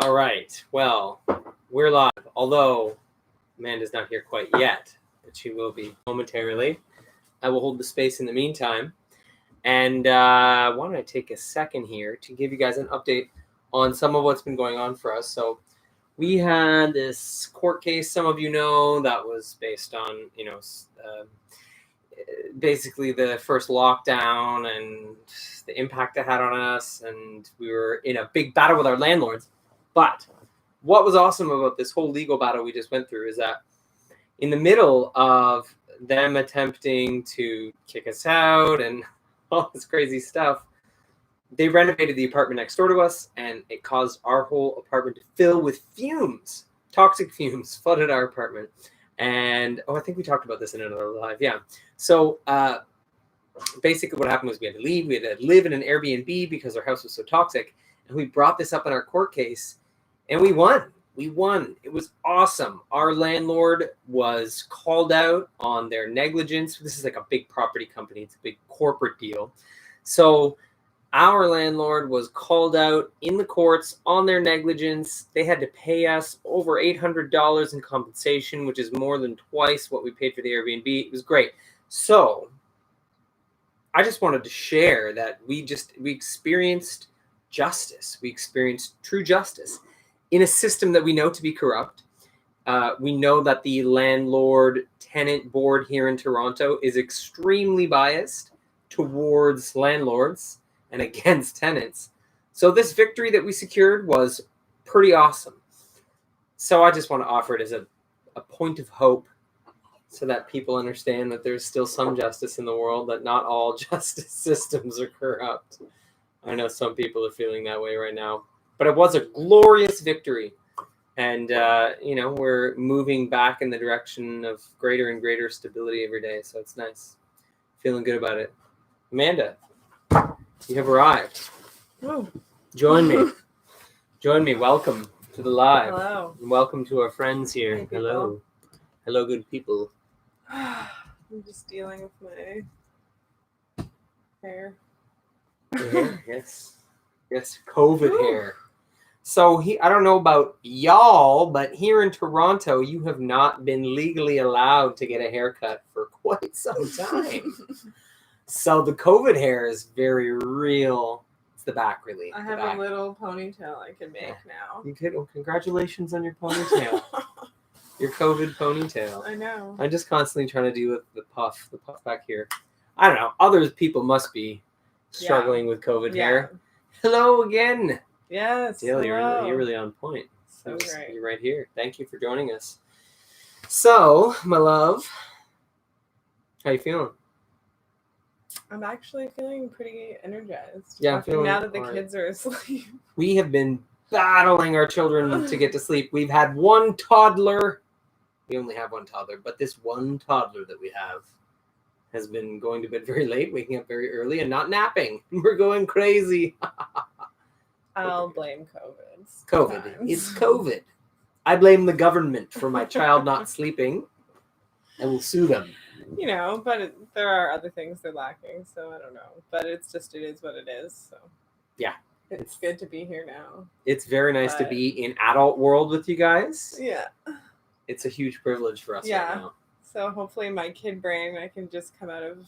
All right. Well, we're live, although Amanda's not here quite yet, but she will be momentarily. I will hold the space in the meantime. And I want to take a second here to give you guys an update on some of what's been going on for us. So we had this court case, some of you know, that was based on, basically the first lockdown and the impact it had on us. And we were in a big battle with our landlords. But what was awesome about this whole legal battle we just went through is that in the middle of them attempting to kick us out and all this crazy stuff, they renovated the apartment next door to us, and it caused our whole apartment to fill with fumes. Toxic fumes flooded our apartment. And, I think we talked about this in another live. Yeah. So basically what happened was we had to leave. We had to live in an Airbnb because our house was so toxic. And we brought this up in our court case, and we won. We won. It was awesome. Our landlord was called out on their negligence. This is like a big property company. It's a big corporate deal. So our landlord was called out in the courts on their negligence. They had to pay us over $800 in compensation, which is more than twice what we paid for the Airbnb. It was great. So I just wanted to share that we experienced justice. We experienced true justice in a system that we know to be corrupt. We know that the landlord-tenant board here in Toronto is extremely biased towards landlords and against tenants. So this victory that we secured was pretty awesome. So I just want to offer it as a point of hope so that people understand that there's still some justice in the world, that not all justice systems are corrupt. I know some people are feeling that way right now. But it was a glorious victory. And, we're moving back in the direction of greater and greater stability every day. So it's nice. Feeling good about it. Amanda, you have arrived. Oh. Join me. Join me. Welcome to the live. Hello. And welcome to our friends here. Hey, hello. Hello, good people. I'm just dealing with my hair. Your hair? Yes. Yes, COVID hair. So I don't know about y'all, but here in Toronto, you have not been legally allowed to get a haircut for quite some time. So the COVID hair is very real. It's the back, really. I have a little ponytail I can make now. You could. Well, congratulations on your ponytail. Your COVID ponytail. I know. I'm just constantly trying to deal with the puff back here. I don't know. Other people must be struggling with COVID hair. Hello again. Yes. Dale, you're really on point. So great. You're right here. Thank you for joining us. So, my love, how you feeling? I'm actually feeling pretty energized. Yeah, I'm feeling now that the right. kids are asleep. We have been battling our children to get to sleep. We've had one toddler. We only have one toddler, but this one toddler that we have has been going to bed very late, waking up very early, and not napping. We're going crazy. I'll blame COVID. COVID. It's COVID. I blame the government for my child not sleeping. I will sue them. But there are other things they're lacking, so I don't know. But it is what it is. So yeah, it's good to be here now. It's very nice to be in adult world with you guys. Yeah, it's a huge privilege for us right now. So hopefully my kid brain, I can just come out of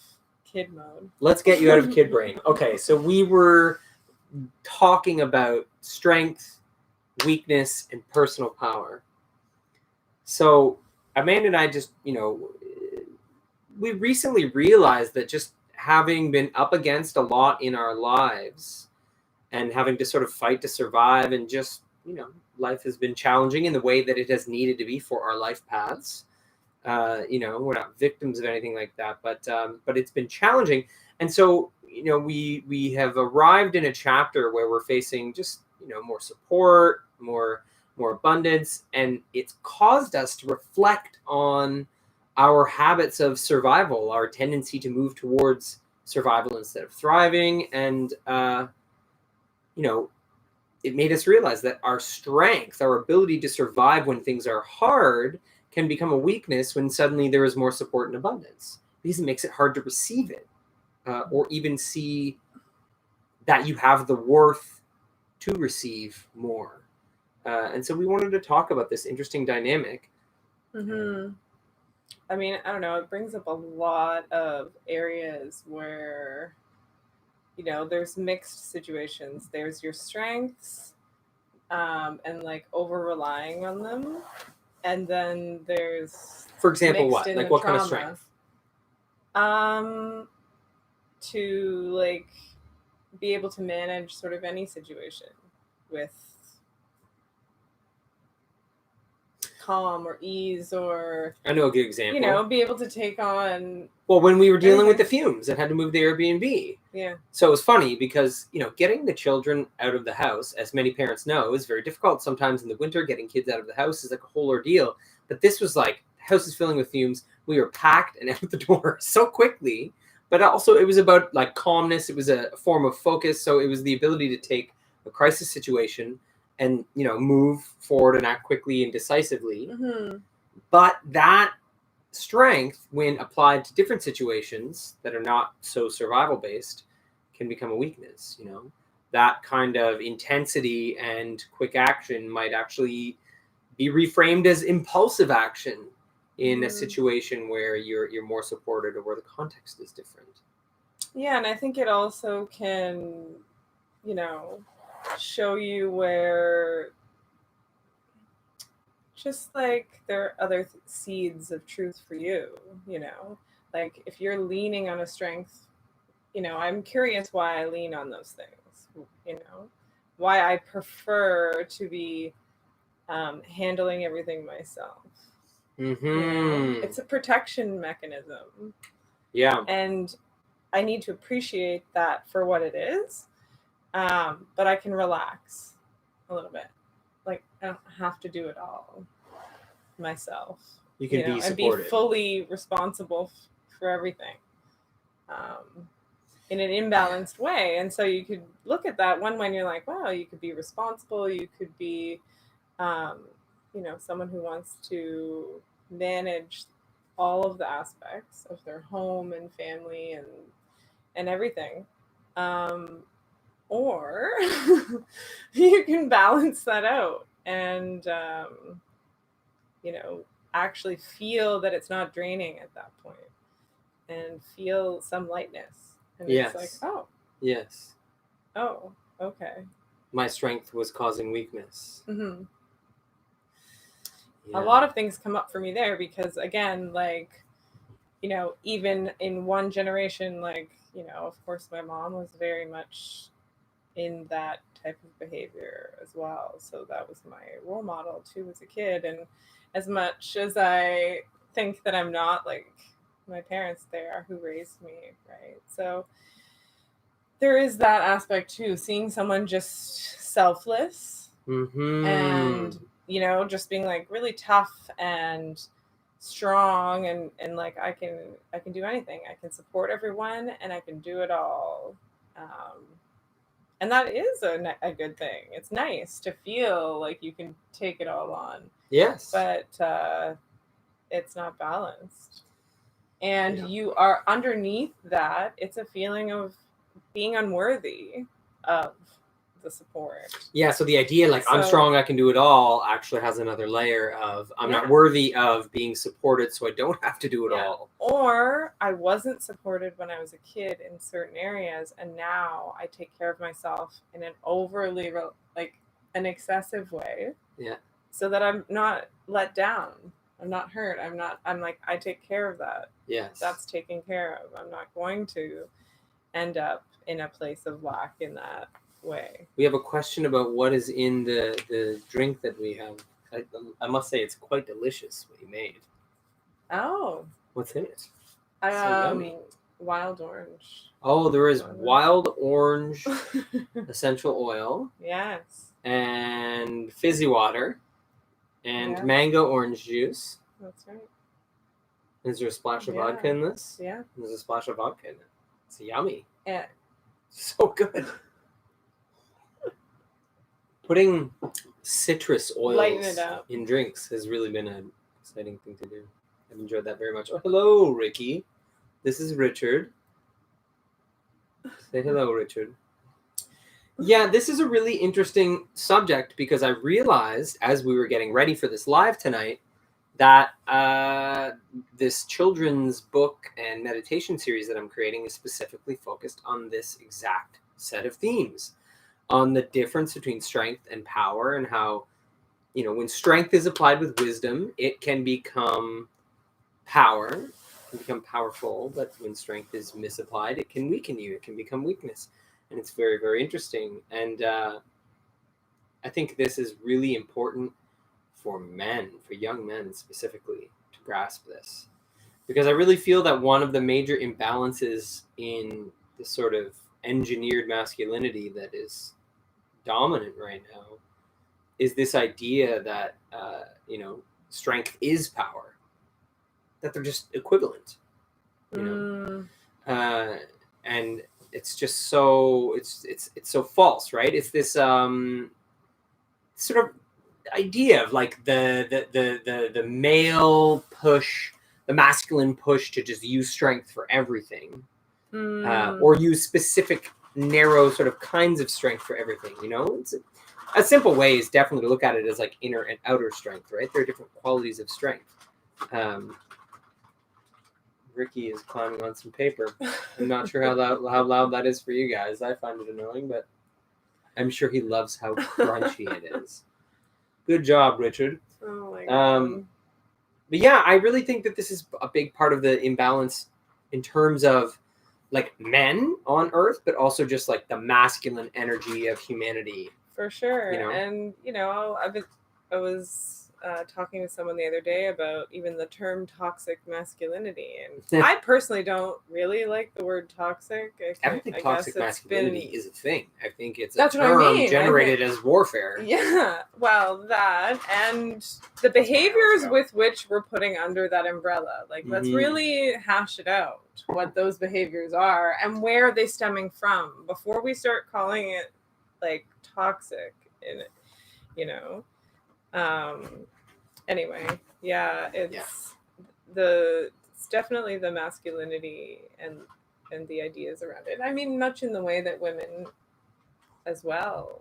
kid mode. Let's get you out of kid brain. Okay, so we were talking about strength, weakness, and personal power. So Amanda and I just, we recently realized that just having been up against a lot in our lives and having to sort of fight to survive, and just, life has been challenging in the way that it has needed to be for our life paths. We're not victims of anything like that, but it's been challenging. And so, we have arrived in a chapter where we're facing just, more support, more abundance, and it's caused us to reflect on our habits of survival, our tendency to move towards survival instead of thriving. And, it made us realize that our strength, our ability to survive when things are hard, can become a weakness when suddenly there is more support and abundance, because it makes it hard to receive it, or even see that you have the worth to receive more. And so we wanted to talk about this interesting dynamic. Mm-hmm. I mean, I don't know. It brings up a lot of areas where, there's mixed situations. There's your strengths, and like over relying on them, and then there's, For example, mixed what? in Like the what kind of trauma. strength? To like be able to manage sort of any situation with calm or ease, or I know a good example. be able to take on. Well, when we were dealing with the anything. fumes and had to move the Airbnb. Yeah. So it was funny because, getting the children out of the house, as many parents know, is very difficult. Sometimes in the winter, getting kids out of the house is like a whole ordeal. But this was like, the house is filling with fumes. We were packed and out the door so quickly. But also it was about like calmness. It was a form of focus. So it was the ability to take a crisis situation and, move forward and act quickly and decisively. Mm-hmm. But that strength, when applied to different situations that are not so survival based, can become a weakness. That kind of intensity and quick action might actually be reframed as impulsive action in a situation where you're more supported or where the context is different. Yeah, and I think it also can, show you where just like there are other seeds of truth for you, like if you're leaning on a strength, I'm curious why I lean on those things, why I prefer to be handling everything myself. Mm-hmm. It's a protection mechanism. Yeah. And I need to appreciate that for what it is, but I can relax a little bit. Like, I don't have to do it all myself. You can be and supported. be fully responsible for everything in an imbalanced way. And so you could look at that one when you're like, wow, you could be responsible. You could be, someone who wants to manage all of the aspects of their home and family and everything. Or you can balance that out and, actually feel that it's not draining at that point and feel some lightness. And Yes. It's like, oh. Yes. Oh, okay. My strength was causing weakness. Mm-hmm. Yeah. A lot of things come up for me there because, again, like, even in one generation, like, of course my mom was very much in that type of behavior as well. So that was my role model too as a kid. And as much as I think that I'm not like my parents, they are who raised me, right? So there is that aspect too, seeing someone just selfless and, just being like really tough and strong and like I can do anything. I can support everyone and I can do it all. And that is a good thing. It's nice to feel like you can take it all on. Yes. But it's not balanced. And you are underneath that. It's a feeling of being unworthy of the support. Yeah, so the idea like I'm strong, I can do it all actually has another layer of I'm not worthy of being supported, so I don't have to do it all. Or I wasn't supported when I was a kid in certain areas, and now I take care of myself in an overly an excessive way. Yeah. So that I'm not let down. I'm not hurt. I'm like, I take care of that. Yes. That's taken care of. I'm not going to end up in a place of lack in that way. We have a question about what is in the drink that we have. I must say it's quite delicious what you made. Oh. What's in it? So yummy. Wild orange. Oh, there is wild orange essential oil. Yes. And fizzy water. And mango orange juice. That's right. Is there a splash of vodka in this? Yeah. There's a splash of vodka in it. It's yummy. Yeah. So good. Putting citrus oils in drinks has really been an exciting thing to do. I've enjoyed that very much. Oh, hello, Ricky. This is Richard. Say hello, Richard. Yeah, this is a really interesting subject because I realized as we were getting ready for this live tonight that this children's book and meditation series that I'm creating is specifically focused on this exact set of themes, on the difference between strength and power, and how, when strength is applied with wisdom, it can become power, can become powerful, but when strength is misapplied, it can weaken you, it can become weakness. And it's very, very interesting. And I think this is really important for men, for young men specifically, to grasp this. Because I really feel that one of the major imbalances in the sort of engineered masculinity that is dominant right now is this idea that, strength is power, that they're just equivalent, and it's just so it's so false, right? It's this sort of idea of like the male push, the masculine push to just use strength for everything, or use specific narrow sort of kinds of strength for everything. It's a simple way is definitely to look at it as like inner and outer strength, right? There are different qualities of strength. Ricky is climbing on some paper. I'm not sure how loud that is for you guys. I find it annoying, but I'm sure he loves how crunchy it is. Good job, Richard. Oh my God. But yeah, I really think that this is a big part of the imbalance in terms of like men on Earth, but also just like the masculine energy of humanity. For sure. And I was talking to someone the other day about even the term toxic masculinity, and I personally don't really like the word toxic. I don't think toxic masculinity is a thing. I think it's That's a term what I mean. generated as warfare. Yeah, well, that and the behaviors with which we're putting under that umbrella. Like, let's really hash it out, what those behaviors are and where are they stemming from before we start calling it like toxic in it, Anyway, yeah, it's definitely the masculinity and the ideas around it. I mean, much in the way that women as well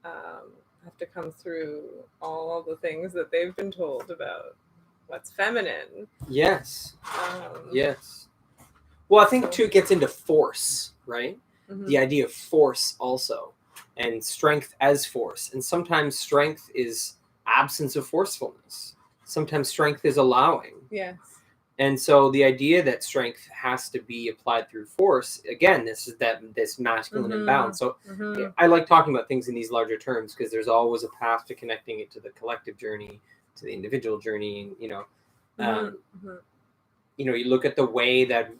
have to come through all the things that they've been told about what's feminine. Yes. Yes. Well, I think too it gets into force, right? Mm-hmm. The idea of force also, and strength as force. And sometimes strength is absence of forcefulness. Sometimes strength is allowing. Yes. And so the idea that strength has to be applied through force, again, this masculine imbalance. So I like talking about things in these larger terms because there's always a path to connecting it to the collective journey, to the individual journey. You look at the way that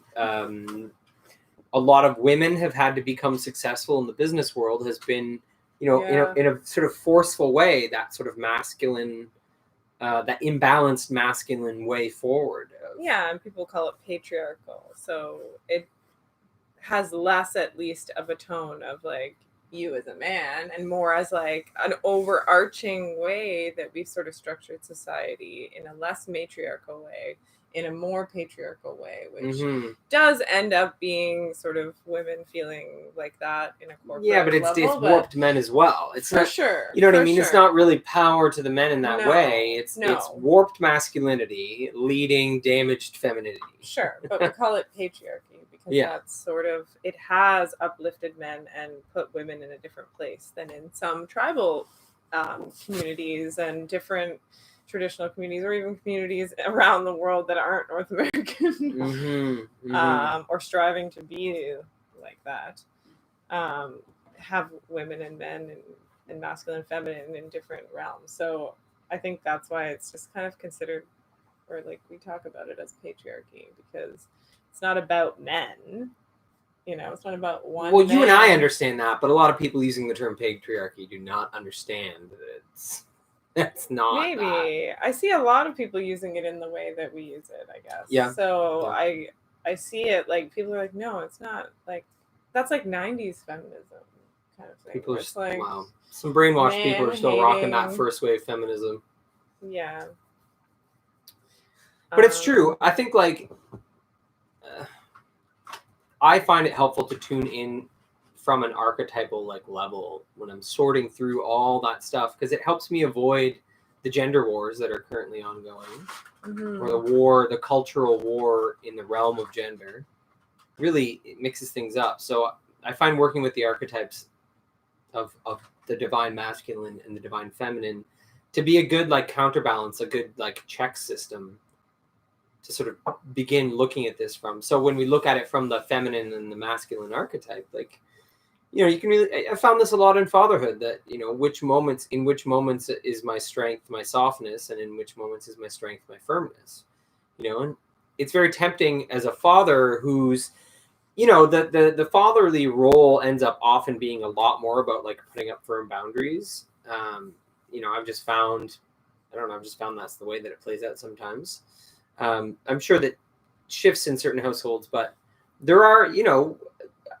a lot of women have had to become successful in the business world has been, in a sort of forceful way, that sort of masculine, that imbalanced masculine way forward. Yeah, and people call it patriarchal. So it has less, at least, of a tone of like you as a man, and more as like an overarching way that we've sort of structured society in a less matriarchal way, in a more patriarchal way, which does end up being sort of women feeling like that in a corporate but it's warped men as well. It's for not, sure. You know what I mean? Sure. It's not really power to the men in that way. It's warped masculinity leading damaged femininity. Sure, but we call it patriarchy because that's sort of, it has uplifted men and put women in a different place than in some tribal communities and different traditional communities, or even communities around the world that aren't North American, or striving to be like that, have women and men and masculine and feminine in different realms. So I think that's why it's just kind of considered, or like we talk about it as patriarchy, because it's not about men. It's not about one. Well, you and I understand that, but a lot of people using the term patriarchy do not understand that that's not. Maybe I see a lot of people using it in the way that we use it, I guess. Yeah. So I see it like people are like, no, it's not, like that's like 90s feminism kind of thing. People are like, wow. Some brainwashed people are still rocking that first wave feminism. Yeah. But it's true. I think like I find it helpful to tune in from an archetypal like level when I'm sorting through all that stuff, because it helps me avoid the gender wars that are currently ongoing, or the cultural war in the realm of gender. Really, it mixes things up. So I find working with the archetypes of the divine masculine and the divine feminine to be a good like counterbalance, a good like check system to sort of begin looking at this from. So when we look at it from the feminine and the masculine archetype, like, you can really, I found this a lot in fatherhood, that, in which moments is my strength, my softness, and in which moments is my strength, my firmness, and it's very tempting as a father who's, the fatherly role ends up often being a lot more about like putting up firm boundaries. I've just found that's the way that it plays out sometimes. I'm sure that shifts in certain households, but there are,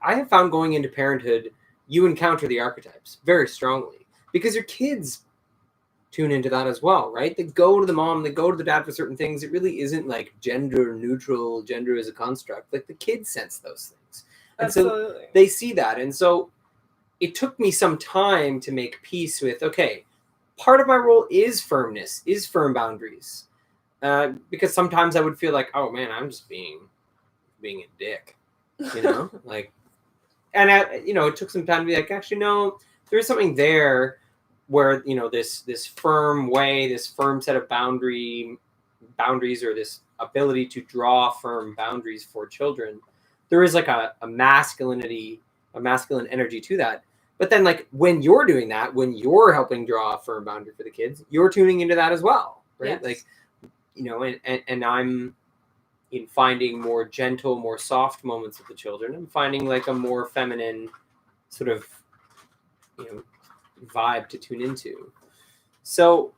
I have found going into parenthood, you encounter the archetypes very strongly because your kids tune into that as well, right? They go to the mom, they go to the dad for certain things. It really isn't like gender neutral, gender is a construct. Like the kids sense those things. And Absolutely. So they see that. And so it took me some time to make peace with, okay, part of my role is firmness, is firm boundaries. Because sometimes I would feel like, oh man, I'm just being a dick, like, and it took some time to be like, actually, no, there's something there where, this firm way, this firm set of boundaries, or this ability to draw firm boundaries for children. There is like a masculine energy to that. But then like when you're doing that, when you're helping draw a firm boundary for the kids, you're tuning into that as well, right? Yes. Like, and I'm in finding more gentle, more soft moments with the children. I'm finding like a more feminine sort of, vibe to tune into. So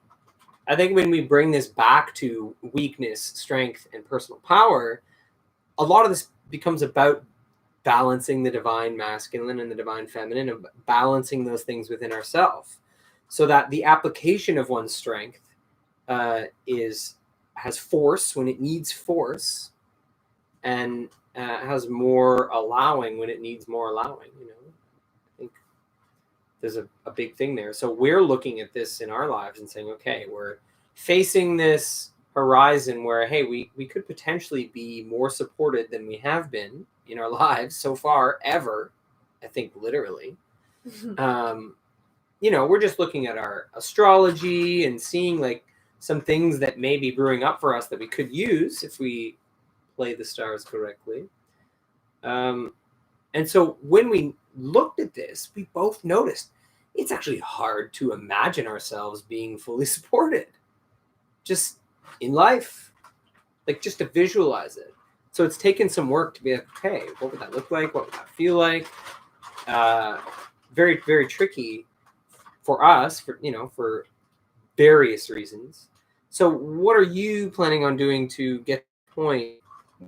I think when we bring this back to weakness, strength, and personal power, a lot of this becomes about balancing the divine masculine and the divine feminine, and balancing those things within ourselves, so that the application of one's strength has force when it needs force, and has more allowing when it needs more allowing. I think there's a big thing there. So we're looking at this in our lives and saying, okay, we're facing this horizon where, hey, we could potentially be more supported than we have been in our lives so far ever. I think literally. We're just looking at our astrology and seeing like some things that may be brewing up for us that we could use if we play the stars correctly. And so when we looked at this, we both noticed it's actually hard to imagine ourselves being fully supported just in life, like just to visualize it. So it's taken some work to be like, okay, what would that look like? What would that feel like? Very, very tricky for us, for various reasons. So what are you planning on doing to get to the point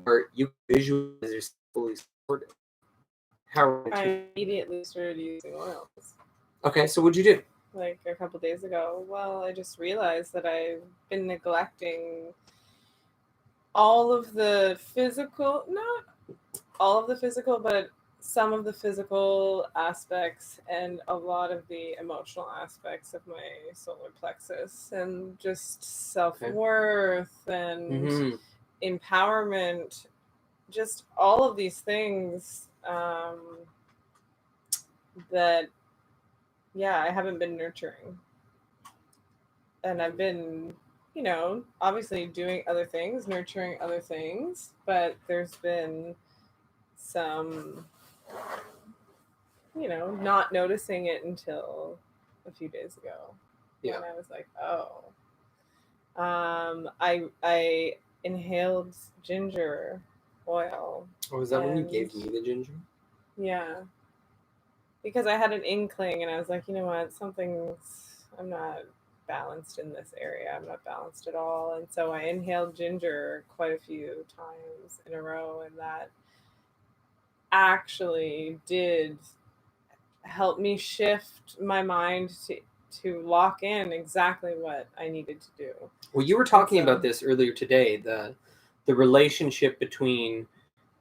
where you visualize yourself fully supported? I immediately started using oils. Okay, so what'd you do? Like a couple days ago. Well, I just realized that I've been neglecting all of the physical, not all of the physical, but some of the physical aspects and a lot of the emotional aspects of my solar plexus, and just self-worth and empowerment, just all of these things that, I haven't been nurturing. And I've been, obviously doing other things, nurturing other things, but there's been some, not noticing it until a few days ago. Yeah. And I was like, oh. I inhaled ginger oil. Oh, is that when you gave me the ginger? Yeah. Because I had an inkling and I was like, you know what, I'm not balanced in this area. I'm not balanced at all. And so I inhaled ginger quite a few times in a row, and that actually did help me shift my mind to lock in exactly what I needed to do. Well, you were talking about this earlier today, the relationship between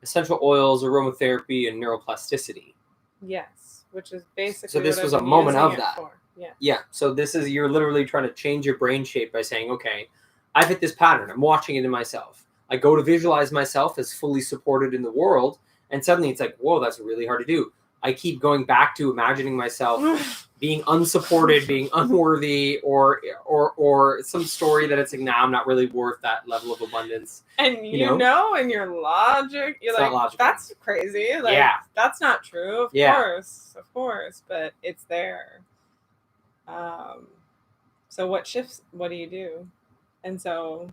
essential oils, aromatherapy, and neuroplasticity. Yes. which is basically So this what was I've a been moment using of it that. for. Yeah. Yeah. So this is, you're literally trying to change your brain shape by saying, okay, I've hit this pattern. I'm watching it in myself. I go to visualize myself as fully supported in the world, and suddenly it's like, whoa, that's really hard to do. I keep going back to imagining myself being unsupported, being unworthy, or some story that it's like, nah, I'm not really worth that level of abundance. And you know, in your logic, you're It's like, not logical. that's crazy. Like, Yeah. that's not true. Of course, but it's there. So what shifts? What do you do? And so,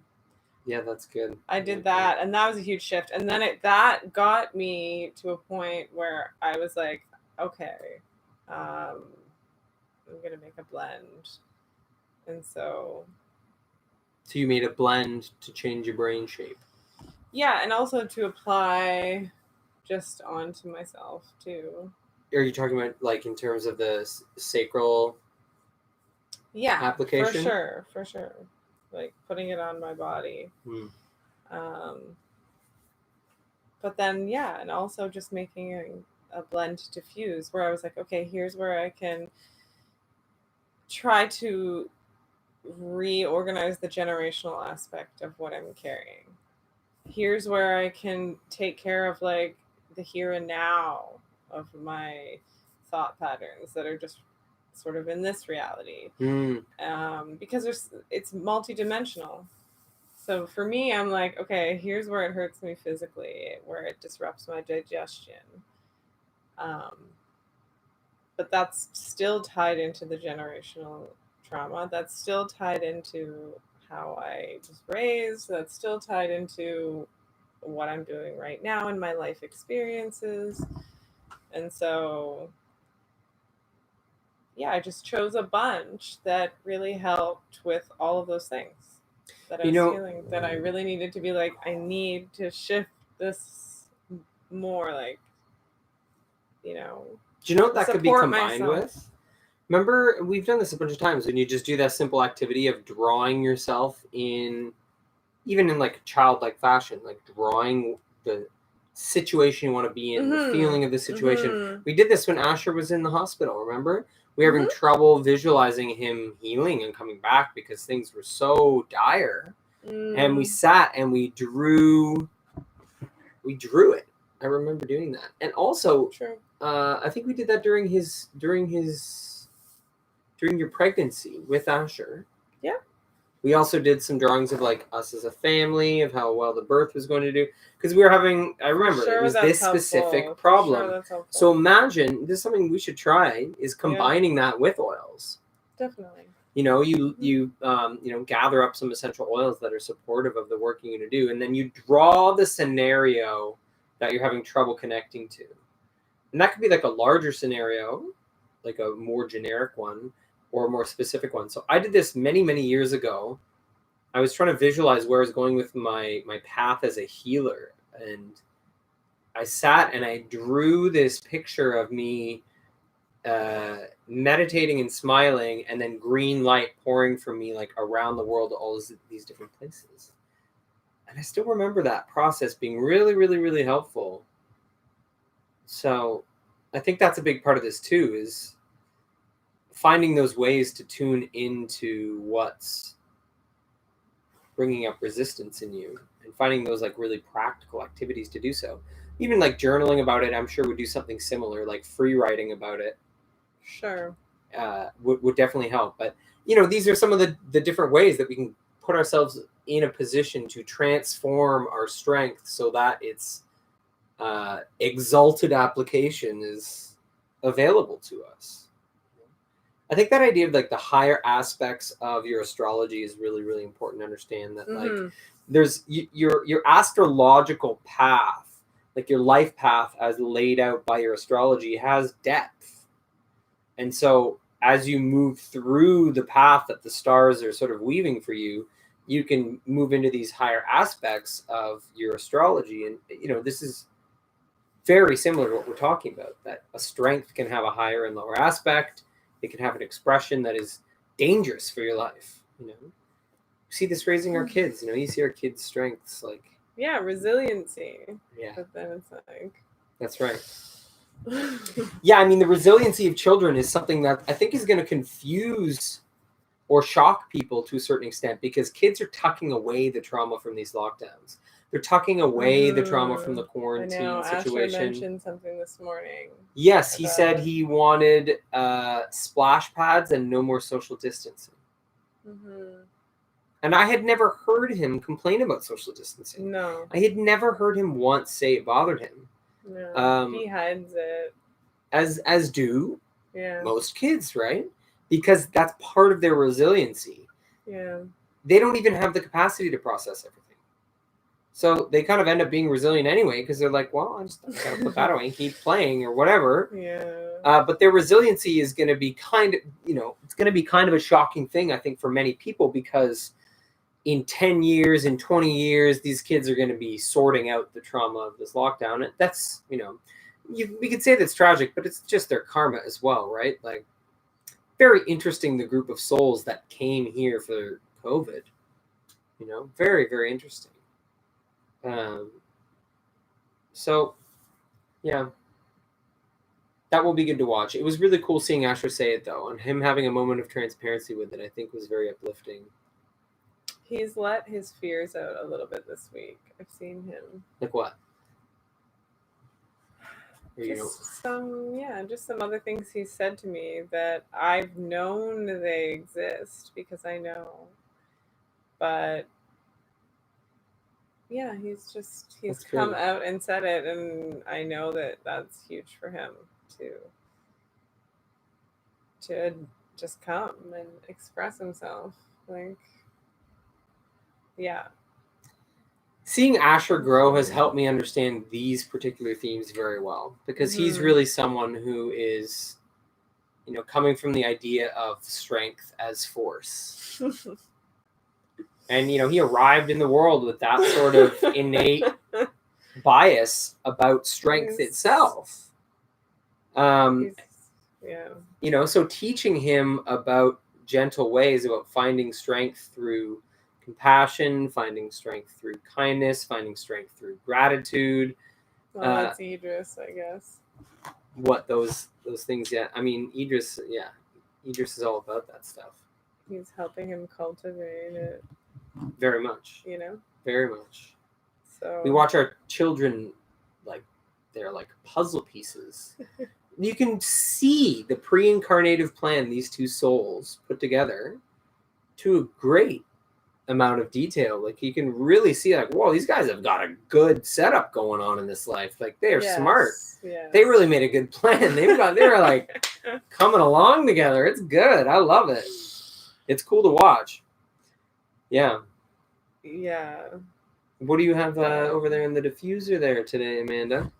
yeah, that's good. I did that, and that was a huge shift. And then that got me to a point where I was like, okay, I'm gonna make a blend. And so you made a blend to change your brain shape. Yeah, and also to apply just onto myself too. Are you talking about like in terms of the sacral application? For sure. Like putting it on my body. But then, and also just making a blend to fuse where I was like, okay, here's where I can try to reorganize the generational aspect of what I'm carrying. Here's where I can take care of like the here and now of my thought patterns that are just sort of in this reality. Because it's multidimensional. So for me, I'm like, okay, here's where it hurts me physically, where it disrupts my digestion. But that's still tied into the generational trauma. That's still tied into how I was raised. That's still tied into what I'm doing right now in my life experiences. And so, I just chose a bunch that really helped with all of those things that I was feeling, that I really needed to be like, I need to shift this more, like, do you know what that could be combined myself with? Remember, we've done this a bunch of times when you just do that simple activity of drawing yourself in, even in like a childlike fashion, like drawing the situation you want to be in, the feeling of the situation. We did this when Asher was in the hospital, remember? We were having trouble visualizing him healing and coming back because things were so dire. And we sat and we drew it. I remember doing that. And also, I think we did that during your pregnancy with Asher. Yeah. We also did some drawings of like us as a family, of how well the birth was going to do, because we were having, I remember it was this specific problem. So imagine, this is something we should try, is combining that with oils. Definitely. You gather up some essential oils that are supportive of the work you're going to do, and then you draw the scenario that you're having trouble connecting to. And that could be like a larger scenario, like a more generic one, or a more specific one. So I did this many, many years ago. I was trying to visualize where I was going with my path as a healer. And I sat and I drew this picture of me meditating and smiling, and then green light pouring from me like around the world to all these different places. And I still remember that process being really, really, really helpful. So I think that's a big part of this too, is finding those ways to tune into what's bringing up resistance in you, and finding those like really practical activities to do so. Even like journaling about it, I'm sure would do something similar, like free writing about it. Sure. Would definitely help. But, these are some of the different ways that we can put ourselves in a position to transform our strength so that its exalted application is available to us. I think that idea of like the higher aspects of your astrology is really, really important to understand, that like there's your astrological path, like your life path as laid out by your astrology, has depth. And so as you move through the path that the stars are sort of weaving for you, you can move into these higher aspects of your astrology. And, this is very similar to what we're talking about, that a strength can have a higher and lower aspect. It can have an expression that is dangerous for your life. You see this raising our kids. You see our kids' strengths, like resiliency. Yeah. But then it's like, that's right. Yeah, I mean, the resiliency of children is something that I think is going to confuse or shock people to a certain extent, because kids are tucking away the trauma from these lockdowns. They're tucking away the trauma from the I quarantine know. situation. Asher mentioned something this morning. Yes, he said it. he wanted splash pads and no more social distancing. Mm-hmm. And I had never heard him complain about social distancing. No. I had never heard him once say it bothered him. No. He hides it. As do Yeah. most kids, right? Because that's part of their resiliency. Yeah. They don't even have the capacity to process everything. So they kind of end up being resilient anyway, because they're like, well, I'm just going to put that away and keep playing or whatever. Yeah. But their resiliency is going to be it's going to be kind of a shocking thing, I think, for many people, because in 10 years, in 20 years, these kids are going to be sorting out the trauma of this lockdown. And that's, we could say that's tragic, but it's just their karma as well, right? Like, very interesting, the group of souls that came here for COVID. Very, very interesting. So, yeah, that will be good to watch. It was really cool seeing Asher say it, though, and him having a moment of transparency with it, I think, was very uplifting. He's let his fears out a little bit this week. I've seen him. Like what? Just some other things he said to me that I've known they exist because I know. But yeah, he's come out and said it, and I know that that's huge for him to just come and express himself. Like, yeah. Seeing Asher grow has helped me understand these particular themes very well, because he's really someone who is, coming from the idea of strength as force. And, he arrived in the world with that sort of innate bias about strength itself. So teaching him about gentle ways, about finding strength through compassion, finding strength through kindness, finding strength through gratitude. Well, that's Idris, I guess. What those things? Yeah, I mean, Idris is all about that stuff. He's helping him cultivate it. Very much. Very much. So we watch our children like they're like puzzle pieces. You can see the pre-incarnative plan these two souls put together to a great amount of detail. Like, you can really see, like, whoa, these guys have got a good setup going on in this life. Like, they are smart. Yes. They really made a good plan. They were like coming along together. It's good. I love it. It's cool to watch. Yeah. Yeah. What do you have over there in the diffuser there today, Amanda?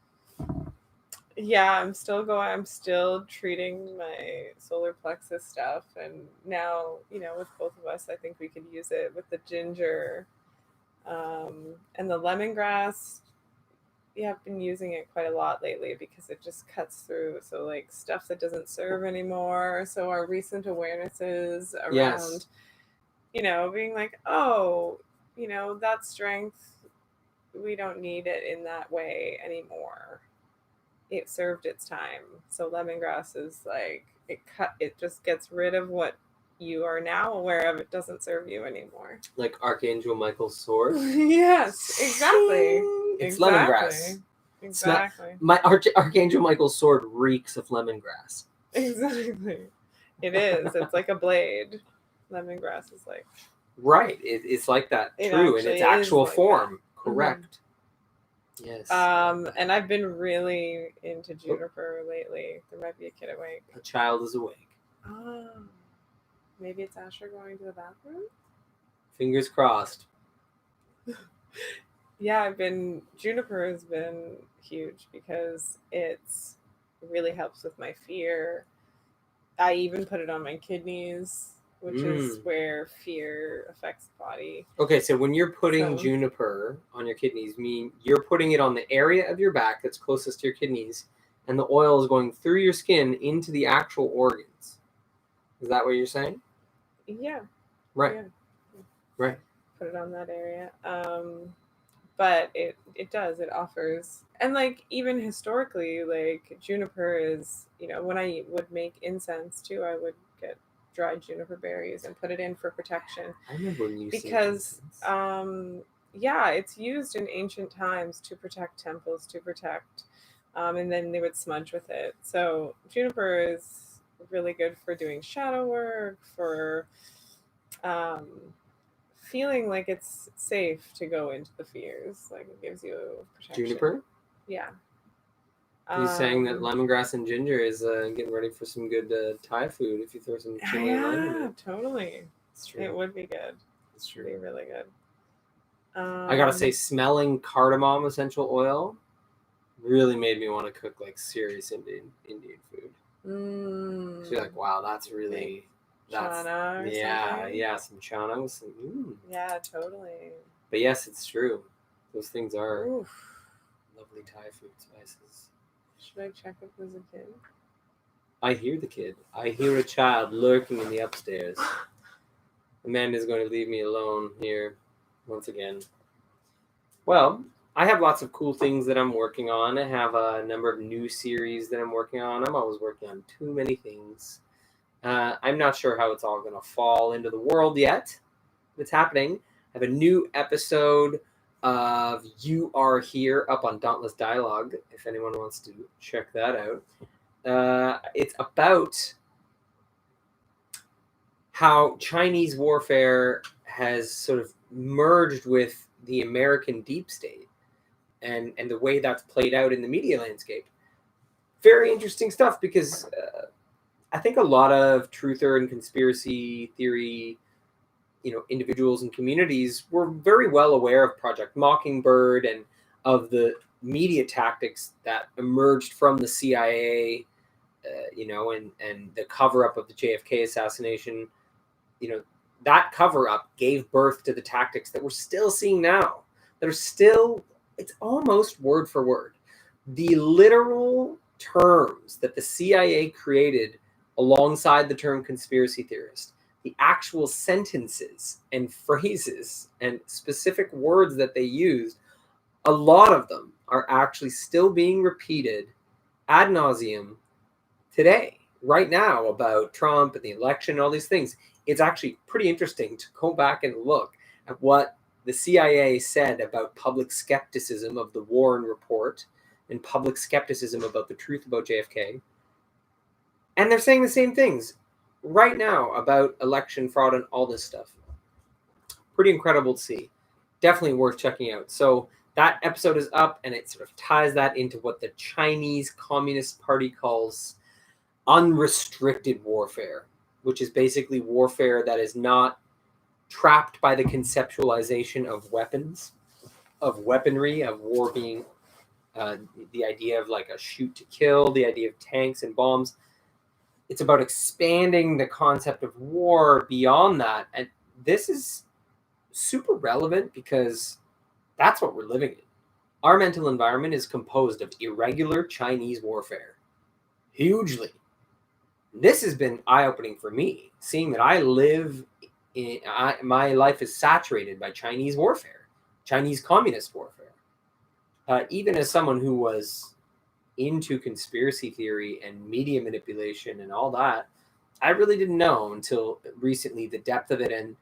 Yeah, I'm still treating my solar plexus stuff, and now, with both of us, I think we could use it with the ginger and the lemongrass. Yeah, I've been using it quite a lot lately because it just cuts through. So, like, stuff that doesn't serve anymore. So our recent awarenesses around, being like, oh, that strength, we don't need it in that way anymore. It served its time. So lemongrass is like, it just gets rid of what you are now aware of. It doesn't serve you anymore. Like Archangel Michael's sword? Yes, exactly. It's lemongrass. Exactly. My Archangel Michael's sword reeks of lemongrass. Exactly. It is. It's like a blade. Lemongrass is like... Right. It's like that. True. In its actual like form. That. Correct. Mm-hmm. Yes. And I've been really into juniper lately. There might be a kid awake. A child is awake. Oh. Maybe it's Asher going to the bathroom? Fingers crossed. Yeah, juniper has been huge because it really helps with my fear. I even put it on my kidneys, which is where fear affects the body. Okay, so when you're putting juniper on your kidneys, you're putting it on the area of your back that's closest to your kidneys, and the oil is going through your skin into the actual organs. Is that what you're saying? Yeah. Right. Yeah. Right. Put it on that area. but it offers, and like even historically, like juniper is, when I would make incense too, I would get dried juniper berries and put it in for protection. I remember when you Because yeah, it's used in ancient times to protect temples, to protect, and then they would smudge with it. So juniper is really good for doing shadow work, for um, feeling like it's safe to go into the fears. Like it gives you protection. Juniper? Yeah. He's saying that lemongrass and ginger is getting ready for some good Thai food if you throw some chili and lime in it. Totally. It's true. It would be good. It's true. It'd be really good. I gotta say, smelling cardamom essential oil really made me want to cook like serious Indian food. So you're like, wow, that's really chana or something? Yeah, some chana with some. Yeah, totally. But yes, it's true. Those things are lovely Thai food spices. Should I check if there's a kid? I hear the kid. I hear a child lurking in the upstairs. Amanda's going to leave me alone here once again. Well, I have lots of cool things that I'm working on. I have a number of new series that I'm working on. I'm always working on too many things. I'm not sure how it's all going to fall into the world yet. It's happening. I have a new episode of You Are Here up on Dauntless Dialogue, if anyone wants to check that out. It's about how Chinese warfare has sort of merged with the American deep state and the way that's played out in the media landscape. Very interesting stuff because I think a lot of truther and conspiracy theory individuals and communities were very well aware of Project Mockingbird and of the media tactics that emerged from the CIA, and the cover-up of the JFK assassination. That cover-up gave birth to the tactics that we're still seeing now. That are still, it's almost word for word. The literal terms that the CIA created alongside the term conspiracy theorist, the actual sentences and phrases and specific words that they used, a lot of them are actually still being repeated ad nauseum today, right now, about Trump and the election and all these things. It's actually pretty interesting to go back and look at what the CIA said about public skepticism of the Warren Report and public skepticism about the truth about JFK. And they're saying the same things right now about election fraud and all this stuff. Pretty incredible to see. Definitely worth checking out. So that episode is up, and it sort of ties that into what the Chinese Communist Party calls unrestricted warfare, which is basically warfare that is not trapped by the conceptualization of weapons, of weaponry, of war being the idea of like a shoot to kill, the idea of tanks and bombs. It's about expanding the concept of war beyond that. And this is super relevant because that's what we're living in. Our mental environment is composed of irregular Chinese warfare. Hugely. This has been eye-opening for me, seeing that my life is saturated by Chinese warfare, Chinese communist warfare. Even as someone who was into conspiracy theory and media manipulation and all that, I really didn't know until recently the depth of it and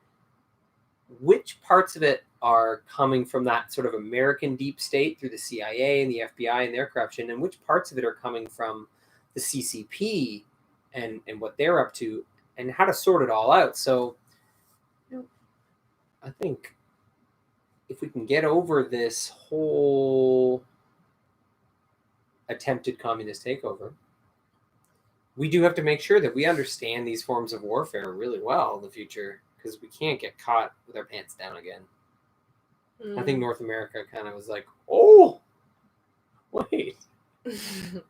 which parts of it are coming from that sort of American deep state through the CIA and the FBI and their corruption, and which parts of it are coming from the CCP and what they're up to, and how to sort it all out. So I think if we can get over this whole attempted communist takeover, we do have to make sure that we understand these forms of warfare really well in the future, because we can't get caught with our pants down again. I think North America kind of was like, oh, wait.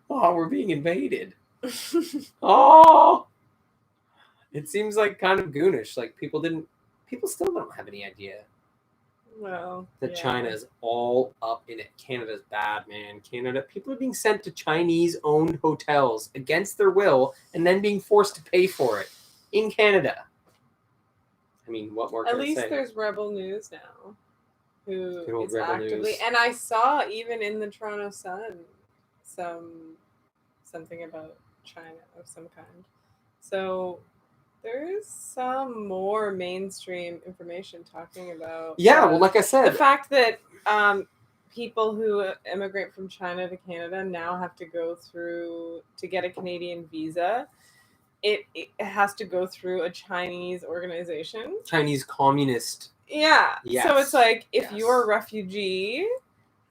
Oh, we're being invaded. Oh, it seems like kind of goonish. Like people still don't have any idea. Well, that China is all up in it. Canada's bad, man. People are being sent to Chinese-owned hotels against their will and then being forced to pay for it in Canada. I mean, what more can I say? At least there's rebel news now. who Good old is Rebel actively, News. and I saw even in the Toronto Sun something about China of some kind. So there is some more mainstream information talking about Well, like I the said, fact that people who immigrate from China to Canada now have to go through to get a Canadian visa. It has to go through a Chinese organization. Chinese communist. Yeah. Yes. So it's like, if Yes. you're a refugee,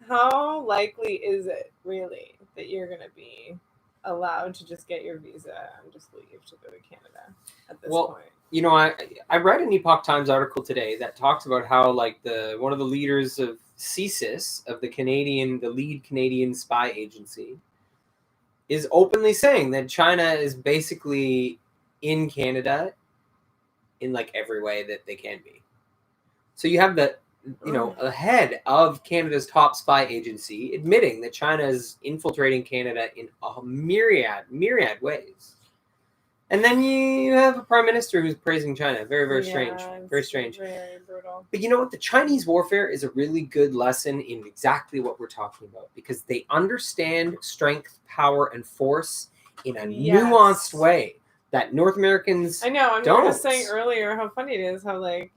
how likely is it really that you're going to be allowed to just get your visa and just leave to go to Canada at this point? You know, I read an Epoch Times article today that talks about how, like, one of the leaders of CSIS, of the lead Canadian spy agency, is openly saying that China is basically in Canada in like every way that they can be. So you have the, a head of Canada's top spy agency admitting that China is infiltrating Canada in a myriad ways. And then you have a prime minister who's praising China. Very, very strange. Very strange. Very brutal. But you know what? The Chinese warfare is a really good lesson in exactly what we're talking about, because they understand strength, power, and force in a nuanced way that North Americans I know. I don't. was saying earlier how funny it is how, like,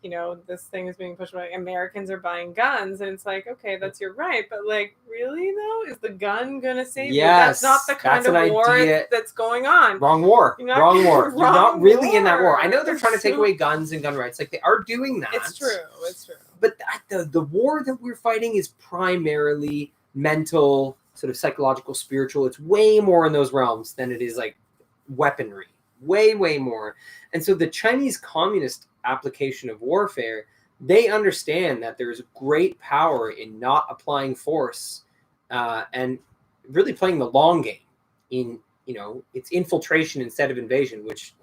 this thing is being pushed by Americans are buying guns, and it's like, okay, that's your right, but like, really though, is the gun gonna save you? That's not the kind of war that's going on. Wrong war. Wrong war. You're not really in that war. I know they're trying to take away guns and gun rights. Like, they are doing that. It's true. It's true. But the war that we're fighting is primarily mental, sort of psychological, spiritual. It's way more in those realms than it is like weaponry. Way, way more. And so the Chinese communist application of warfare, they understand that there's great power in not applying force and really playing the long game in, it's infiltration instead of invasion, which,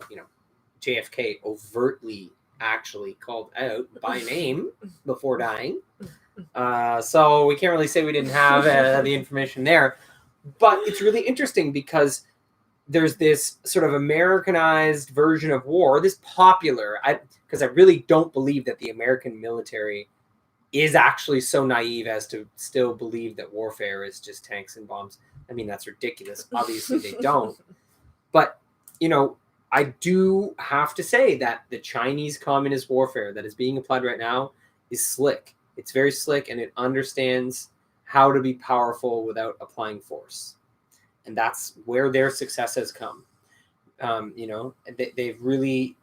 JFK overtly actually called out by name before dying. So we can't really say we didn't have the information there. But it's really interesting because there's this sort of Americanized version of war, this popular, because I really don't believe that the American military is actually so naive as to still believe that warfare is just tanks and bombs. I mean, that's ridiculous. Obviously, they don't. But, I do have to say that the Chinese communist warfare that is being applied right now is slick. It's very slick, and it understands how to be powerful without applying force. And that's where their success has come. They've really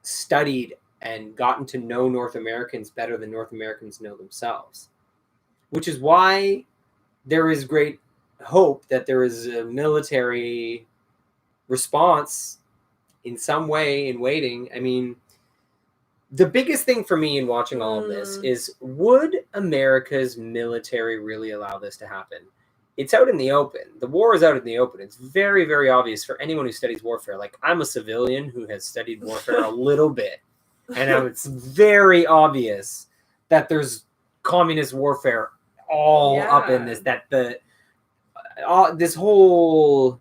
studied and gotten to know North Americans better than North Americans know themselves, which is why there is great hope that there is a military response in some way in waiting. I mean, the biggest thing for me in watching all of this is, would America's military really allow this to happen? It's out in the open. The war is out in the open. It's very, very obvious for anyone who studies warfare. Like, I'm a civilian who has studied warfare a little bit, and it's very obvious that there's communist warfare all up in this. That this whole,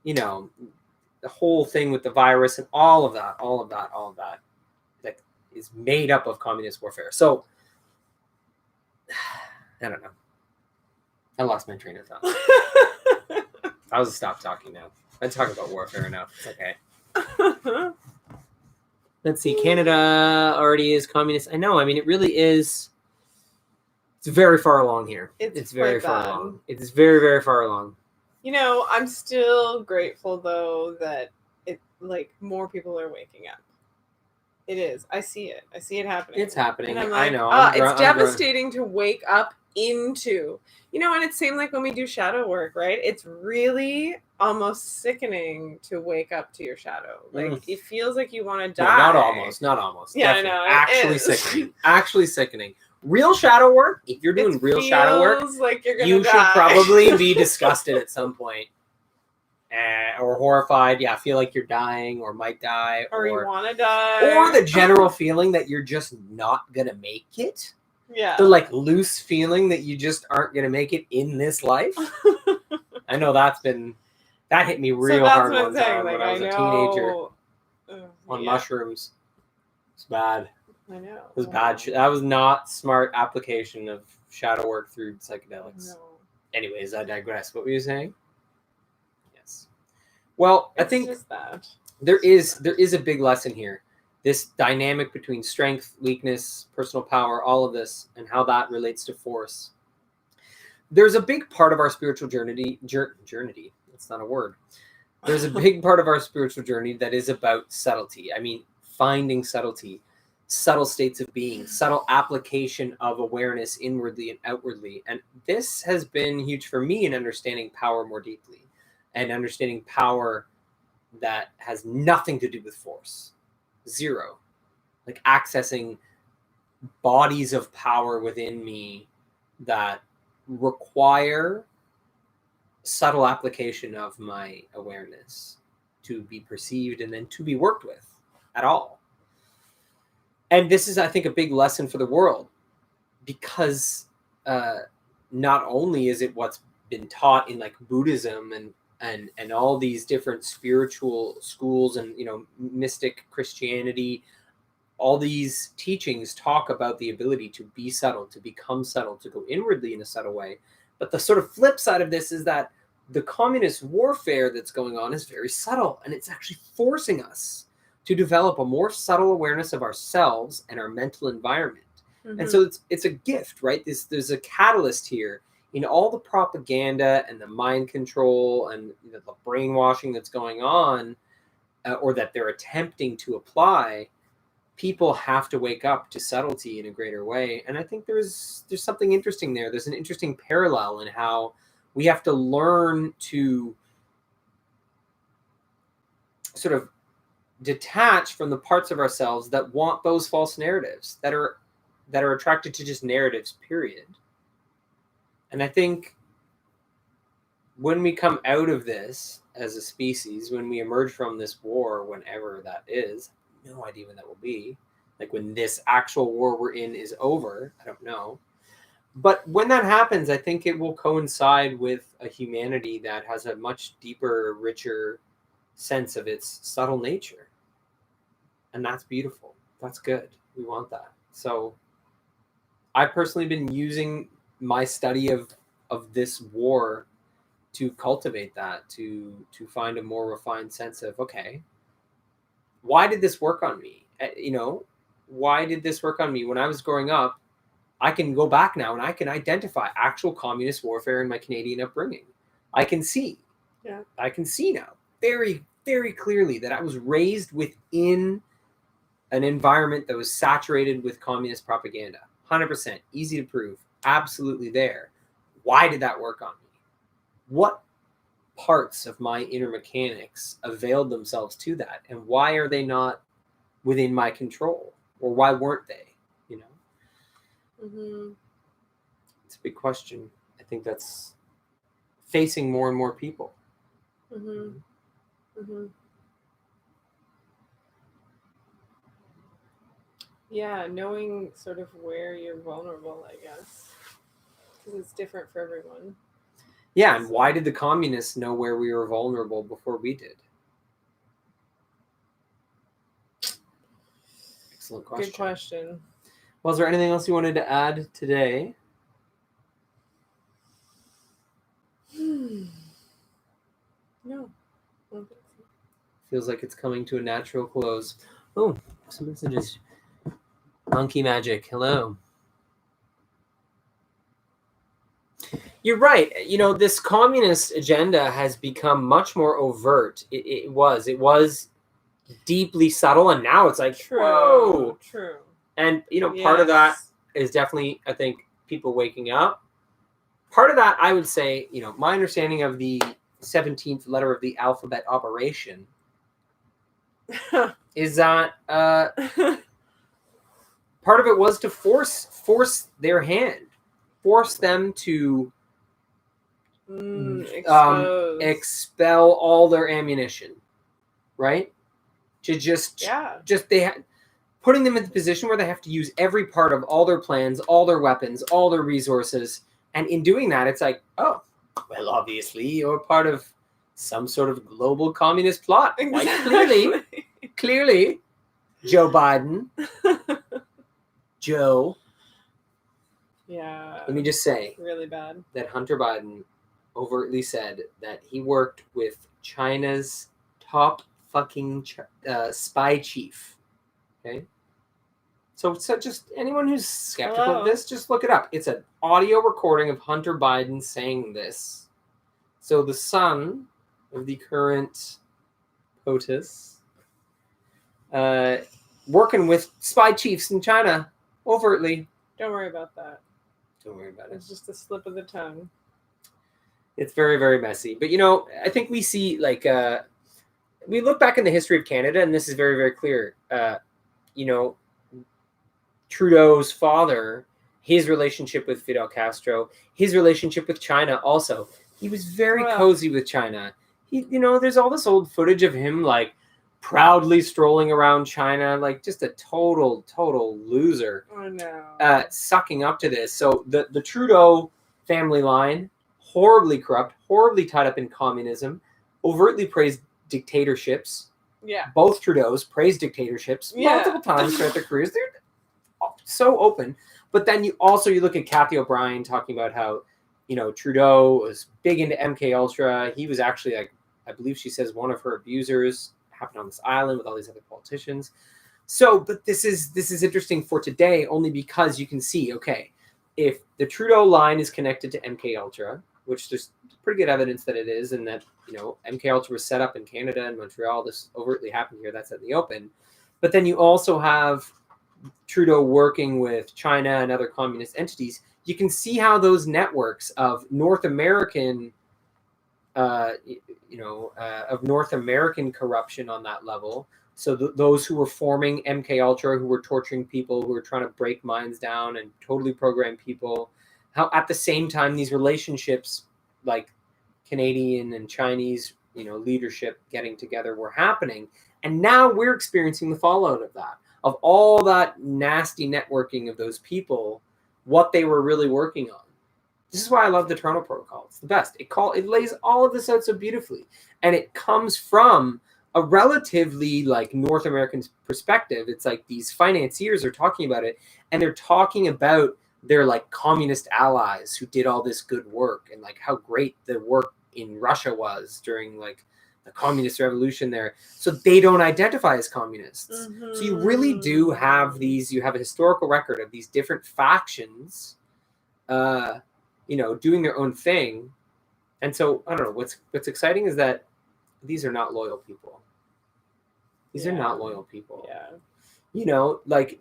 the whole thing with the virus and all of that, that is made up of communist warfare. So, I don't know. I lost my train of thought. I'll just stop talking now. I talk about warfare enough. It's okay. Let's see. Canada already is communist. I know. I mean, it really is. It's very far along here. It's very far along. It's very, very far along. I'm still grateful, though, that more people are waking up. It is. I see it. I see it happening. It's happening. And I'm like, I know. It's devastating to wake up into, and it's same like when we do shadow work, right? It's really almost sickening to wake up to your shadow. Like, it feels like you want to die. No, not almost. Yeah, definitely. I know. Actually sickening. Actually sickening. Real shadow work, if you're doing real shadow work, like you're gonna you die. should probably be disgusted at some point. Or horrified. Yeah, feel like you're dying or might die. Or you want to die. Or the general feeling that you're just not going to make it. Yeah. The loose feeling that you just aren't going to make it in this life. I know that hit me real hard one time when I was a teenager on mushrooms. It's bad. I know. It was bad. That was not smart application of shadow work through psychedelics. No. Anyways, I digress. What were you saying? Yes. Well, I think just that. there is a big lesson here. This dynamic between strength, weakness, personal power, all of this, and how that relates to force. There's a big part of our spiritual journey. That's not a word. There's a big part of our spiritual journey that is about subtlety. I mean, finding subtlety, subtle states of being, subtle application of awareness inwardly and outwardly. And this has been huge for me in understanding power more deeply, and understanding power that has nothing to do with force. Zero. Like accessing bodies of power within me that require subtle application of my awareness to be perceived and then to be worked with at all. And this is, I think, a big lesson for the world, because not only is it what's been taught in like Buddhism and all these different spiritual schools and, you know, mystic Christianity, all these teachings talk about the ability to be subtle, to become subtle, to go inwardly in a subtle way. But the sort of flip side of this is that the communist warfare that's going on is very subtle, and it's actually forcing us to develop a more subtle awareness of ourselves and our mental environment. Mm-hmm. And so it's a gift, right? There's a catalyst here in all the propaganda and the mind control and, you know, the brainwashing that's going on, or that they're attempting to apply. People have to wake up to subtlety in a greater way. And I think there's something interesting there. There's an interesting parallel in how we have to learn to sort of detach from the parts of ourselves that want those false narratives, that are attracted to just narratives, period. And I think when we come out of this as a species, when we emerge from this war, whenever that is, no idea when that will be, like when this actual war we're in is over, I don't know. But when that happens, I think it will coincide with a humanity that has a much deeper, richer sense of its subtle nature. And that's beautiful. That's good. We want that. So I've personally been using my study of this war to cultivate that, to find a more refined sense of, okay, why did this work on me? You know, why did this work on me? When I was growing up, I can go back now and I can identify actual communist warfare in my Canadian upbringing. I can see now very, very clearly that I was raised within an environment that was saturated with communist propaganda. 100%, easy to prove, absolutely there. Why did that work on me? What parts of my inner mechanics availed themselves to that, and why are they not within my control, or why weren't they? You know, mm-hmm. It's a big question. I think that's facing more and more people. Mm-hmm. Mm-hmm. Yeah, knowing sort of where you're vulnerable, I guess, because it's different for everyone. Yeah, and why did the communists know where we were vulnerable before we did? Excellent question. Good question. Well, is there anything else you wanted to add today? No. Feels like it's coming to a natural close. Oh, some messages. Monkey magic. Hello. You're right. You know, this communist agenda has become much more overt. It was deeply subtle, and now it's like, whoa. True. And, you know, part of that is definitely, I think, people waking up. Part of that, I would say, you know, my understanding of the 17th letter of the alphabet operation is that part of it was to force their hand, force them to expel all their ammunition, right? To just putting them in the position where they have to use every part of all their plans, all their weapons, all their resources. And in doing that, it's like, oh, well, obviously you're part of some sort of global communist plot. Exactly. Like, clearly, Joe Biden. Joe. Yeah. Let me just say Really bad. that Hunter Biden overtly said that he worked with China's top fucking spy chief. Okay? So just anyone who's skeptical of this, just look it up. It's an audio recording of Hunter Biden saying this. So the son of the current POTUS, working with spy chiefs in China overtly. Don't worry about that. Don't worry about it. It's just a slip of the tongue. It's very, very messy. But, I think we see, we look back in the history of Canada, and this is very, very clear. Trudeau's father, his relationship with Fidel Castro, his relationship with China also. He was very cozy with China. There's all this old footage of him, proudly strolling around China, just a total loser. Oh, no. Sucking up to this. So the Trudeau family line, horribly corrupt, horribly tied up in communism, overtly praised dictatorships. Yeah. Both Trudeaus praised dictatorships multiple times throughout their careers. They're so open. But then you look at Cathy O'Brien talking about how, Trudeau was big into MK Ultra. He was actually, I believe she says, one of her abusers. Happened on this island with all these other politicians. So, but this is interesting for today only because you can see, okay, if the Trudeau line is connected to MK Ultra, which there's pretty good evidence that it is, and that MK Ultra was set up in Canada and Montreal. This overtly happened here. That's in the open. But then you also have Trudeau working with China and other communist entities. You can see how those networks of North American corruption on that level. So those who were forming MK Ultra, who were torturing people, who were trying to break minds down and totally program people, how at the same time these relationships, like Canadian and Chinese, leadership getting together, were happening, and now we're experiencing the fallout of that, of all that nasty networking of those people, what they were really working on. This is why I love the Toronto Protocol. It's the best. It lays all of this out so beautifully. And it comes from a relatively North American perspective. It's like these financiers are talking about it, and they're talking about their communist allies who did all this good work, and how great the work in Russia was during the communist revolution there. So they don't identify as communists. Mm-hmm. So you really do have you have a historical record of these different factions doing their own thing. And so I don't know, what's exciting is that these are not loyal people. These are not loyal people. Yeah.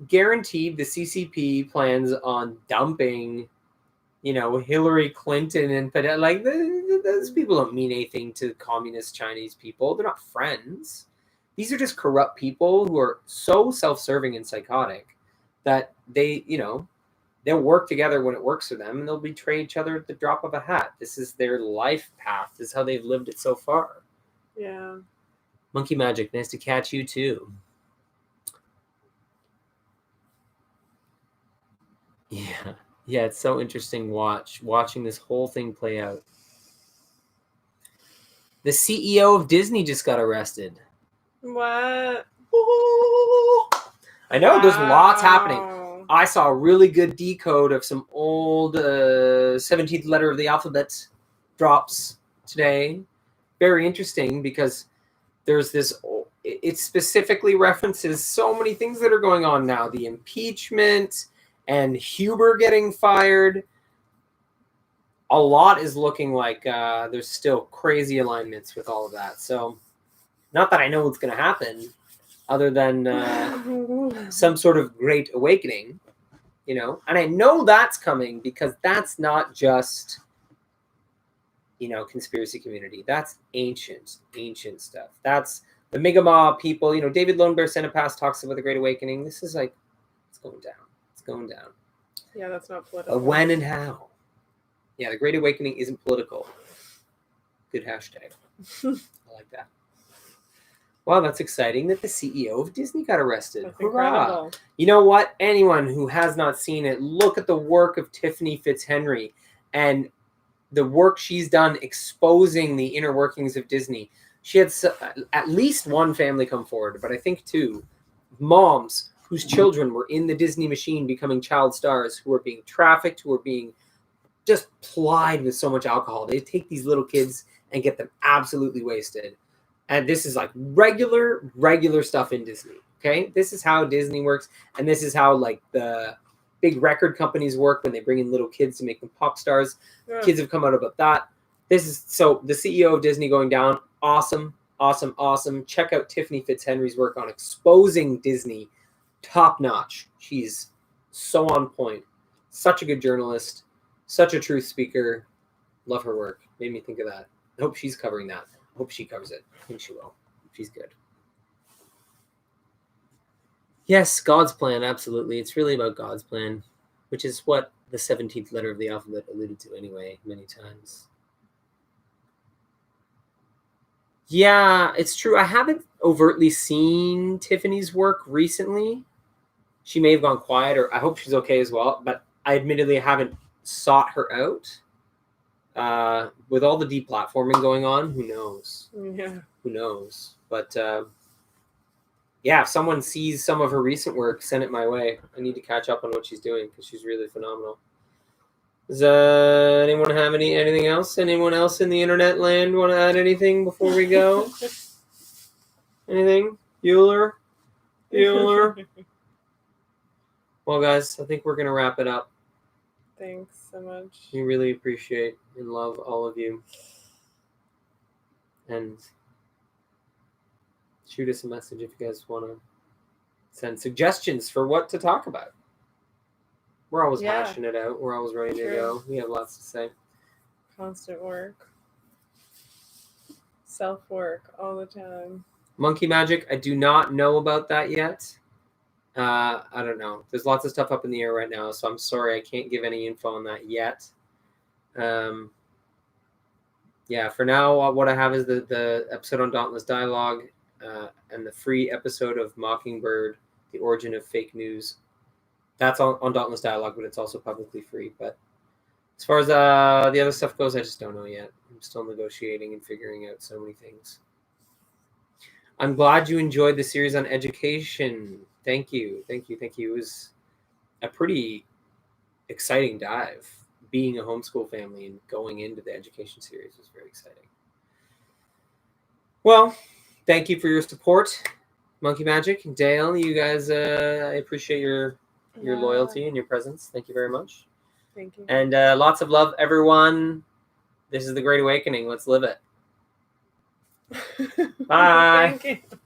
Guaranteed the CCP plans on dumping, Hillary Clinton and those people don't mean anything to communist Chinese people. They're not friends. These are just corrupt people who are so self-serving and psychotic that they'll work together when it works for them, and they'll betray each other at the drop of a hat. This is their life path. This is how they've lived it so far. Yeah. Monkey Magic, nice to catch you too. Yeah. Yeah, it's so interesting watching this whole thing play out. The CEO of Disney just got arrested. What? I know, there's lots happening. I saw a really good decode of some old 17th letter of the alphabet drops today. Very interesting because there's this, it specifically references so many things that are going on now. The impeachment and Huber getting fired. A lot is looking like there's still crazy alignments with all of that. So not that I know what's going to happen other than some sort of great awakening, and I know that's coming because that's not just, conspiracy community. That's ancient stuff. That's the Mi'kmaq people. David Lone Bear Cinepass talks about the Great Awakening. This is it's going down. It's going down. Yeah, that's not political. When and how. Yeah, the Great Awakening isn't political. Good hashtag. I like that. Wow, that's exciting that the CEO of Disney got arrested. That's incredible. You know what? Anyone who has not seen it, look at the work of Tiffany Fitzhenry and the work she's done exposing the inner workings of Disney. She had at least one family come forward, but I think two moms whose children were in the Disney machine becoming child stars, who are being trafficked, who are being just plied with so much alcohol. They take these little kids and get them absolutely wasted. And this is like regular stuff in Disney. Okay, this is how Disney works, and this is how like the big record companies work when they bring in little kids to make them pop stars. Yeah. Kids have come out about that. This is so the CEO of Disney going down. Awesome. Check out Tiffany Fitzhenry's work on exposing Disney. Top notch. She's so on point. Such a good journalist. Such a truth speaker. Love her work. Made me think of that. I hope she's covering that. I hope she covers it. I think she will. She's good. Yes, God's plan. Absolutely. It's really about God's plan, which is what the 17th letter of the alphabet alluded to anyway, many times. Yeah, it's true. I haven't overtly seen Tiffany's work recently. She may have gone quiet, or I hope she's okay as well, but I admittedly haven't sought her out. With all the deplatforming going on, who knows? Yeah. Who knows? But yeah, if someone sees some of her recent work, send it my way. I need to catch up on what she's doing because she's really phenomenal. Does anyone have anything else? Anyone else in the internet land want to add anything before we go? Anything? Bueller? Well, guys, I think we're going to wrap it up. Thanks so much. We really appreciate and love all of you. And shoot us a message if you guys want to send suggestions for what to talk about. We're always hashing it out. We're always ready to go. We have lots to say. Constant work. Self-work all the time. Monkey Magic, I do not know about that yet. I don't know. There's lots of stuff up in the air right now, so I'm sorry I can't give any info on that yet. Yeah, for now, what I have is the episode on Dauntless Dialogue and the free episode of Mockingbird, The Origin of Fake News. That's on Dauntless Dialogue, but it's also publicly free. But as far as the other stuff goes, I just don't know yet. I'm still negotiating and figuring out so many things. I'm glad you enjoyed the series on education. Thank you. It was a pretty exciting dive. Being a homeschool family and going into the education series was very exciting. Well, thank you for your support, Monkey Magic. Dale, you guys, I appreciate your loyalty and your presence. Thank you very much. Thank you. And lots of love, everyone. This is the Great Awakening. Let's live it. Bye. Thank you.